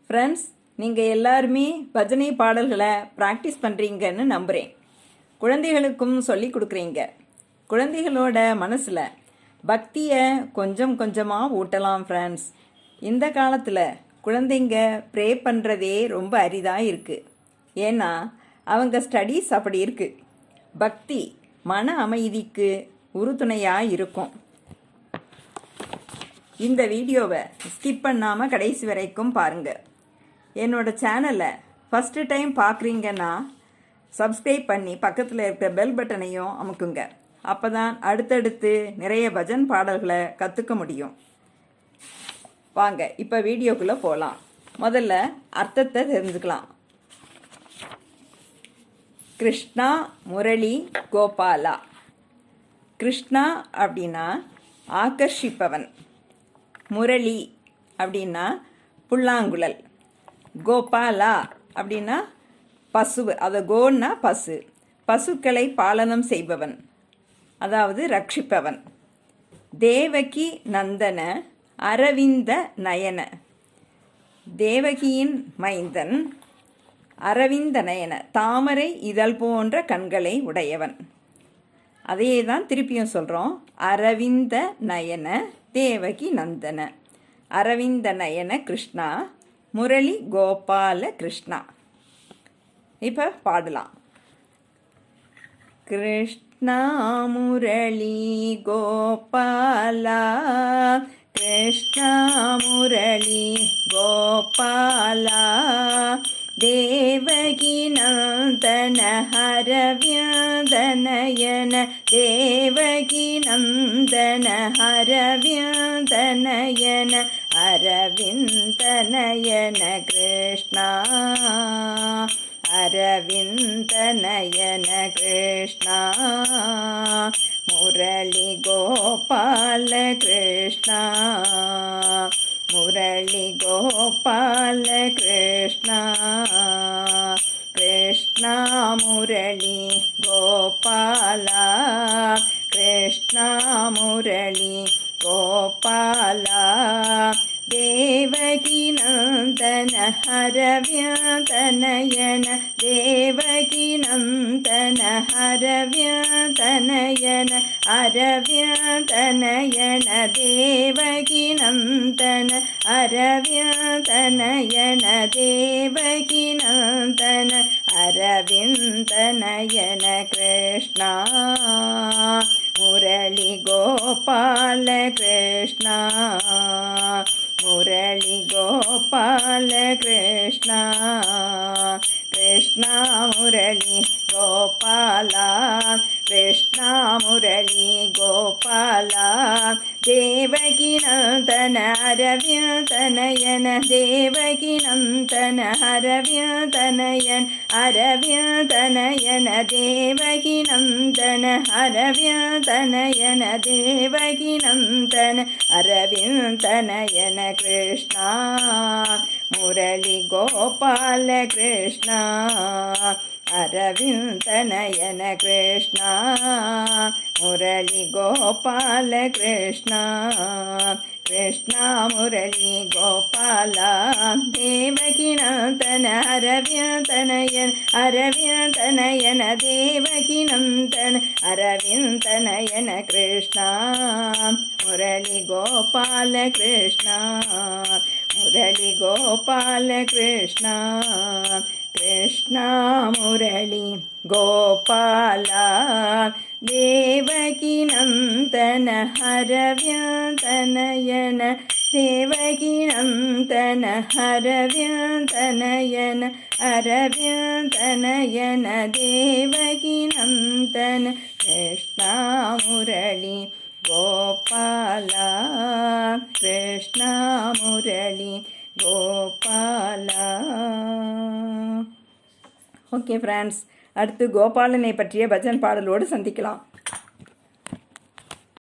Friends, நீங்கள் எல்லாருமே பஜனை பாடல்களை ப்ராக்டிஸ் பண்ணுறீங்கன்னு நம்புகிறேன். குழந்தைகளுக்கும் சொல்லி கொடுக்குறீங்க. குழந்தைகளோட மனசில் பக்தியை கொஞ்சம் கொஞ்சமாக ஊட்டலாம் ஃப்ரெண்ட்ஸ். இந்த காலத்தில் குழந்தைங்க ப்ரே பண்ணுறதே ரொம்ப அரிதாக இருக்குது. ஏன்னா அவங்க ஸ்டடீஸ் அப்படி இருக்குது. பக்தி மன அமைதிக்கு உறுதுணையாக இருக்கும். இந்த வீடியோவை ஸ்கிப் பண்ணாமல் கடைசி வரைக்கும் பாருங்கள். என்னோட சேனலை ஃபஸ்ட்டு டைம் பார்க்குறீங்கன்னா சப்ஸ்கிரைப் பண்ணி பக்கத்தில் இருக்கிற பெல் பட்டனையும் அமுக்குங்க. அப்போ தான் அடுத்தடுத்து நிறைய பஜன் பாடல்களை கற்றுக்க முடியும். வாங்க இப்போ வீடியோக்குள்ளே போகலாம். முதல்ல அர்த்தத்தை தெரிஞ்சுக்கலாம். கிருஷ்ணா முரளி கோபாலா. கிருஷ்ணா அப்படின்னா ஆகர்ஷிப்பவன், முரளி அப்படின்னா புல்லாங்குழல், கோபாலா அப்படின்னா பசு, அதை கோன்னா பசு, பசுக்களை பாலனம் செய்பவன், அதாவது ரட்சிப்பவன். தேவகி நந்தன அரவிந்த நயன. தேவகியின் மைந்தன் அரவிந்த நயன, தாமரை இதழ் போன்ற கண்களை உடையவன். அதையே தான் திருப்பியும் சொல்கிறோம். அரவிந்த நயன தேவகி நந்தன. அரவிந்த நயன கிருஷ்ணா, முரளி கோபால கிருஷ்ணா. இப்போ பாடலாம். கிருஷ்ணா முரளி கோபாலா, கிருஷ்ணா முரளி கோபாலா, தேவகி நந்தன அரவிந்தநயன, தேவகி நந்தன அரவிந்தநயன, அரவிந்தநயன கிருஷ்ணா, அரவிந்தநயன கிருஷ்ணா, முரளி கோபால கிருஷ்ணா, முரளி கோபால கிருஷ்ணா, கிருஷ்ணா முரளி கோபாலா, கிருஷ்ணா முரளி கோபாலா, தேவகி நந்தன அரவிந்தநயன, தேவகி நந்தன அரவிந்தநயன, அரவிந்தநயன, தேவகி நந்தன அரவிந்தநயன, தேவகி நந்தன அரவிந்தநயன கிருஷ்ணா, முரளி கோபால கிருஷ்ணா, முரளி கோபால கிருஷ்ணா, கிருஷ்ணா முரளி கோபாலா, கிருஷ்ணா முரளி கோபாலா, தேவகி நந்தன அரவிந்தநயன, தேவகி நந்தன அரவிந்தநயன, அரவிந்தநயன, தேவகி நந்தன அரவிந்தநயன, தேவகி நந்தன அரவிந்தநயன கிருஷ்ணா, முரளி கோபால கிருஷ்ணா, அரவிந்தநயன கிருஷ்ணா, முரளி கோபால கிருஷ்ணா, கிருஷ்ணா முரளி கோபாலா, தேவகி நந்தன அரவிந்தநயன, அரவிந்தநயன, தேவகி நந்தன அரவிந்தநயன கிருஷ்ணா, முரளி கோபால கிருஷ்ணா, முரளி கோபால கிருஷ்ணா, கிருஷ்ணா முரளி கோபாலா, தேவகி நந்தன அரவிந்தநயன, தேவகி நந்தன அரவிந்தநயன, அரவிந்தநயன, தேவகி நந்தன கிருஷ்ணா முரளி கோபாலா, கிருஷ்ணா முரளி கோபாலா. ஓகே ஃப்ரெண்ட்ஸ், அடுத்து கோபாலனை பற்றிய பஜன் பாடலோடு சந்திக்கலாம்.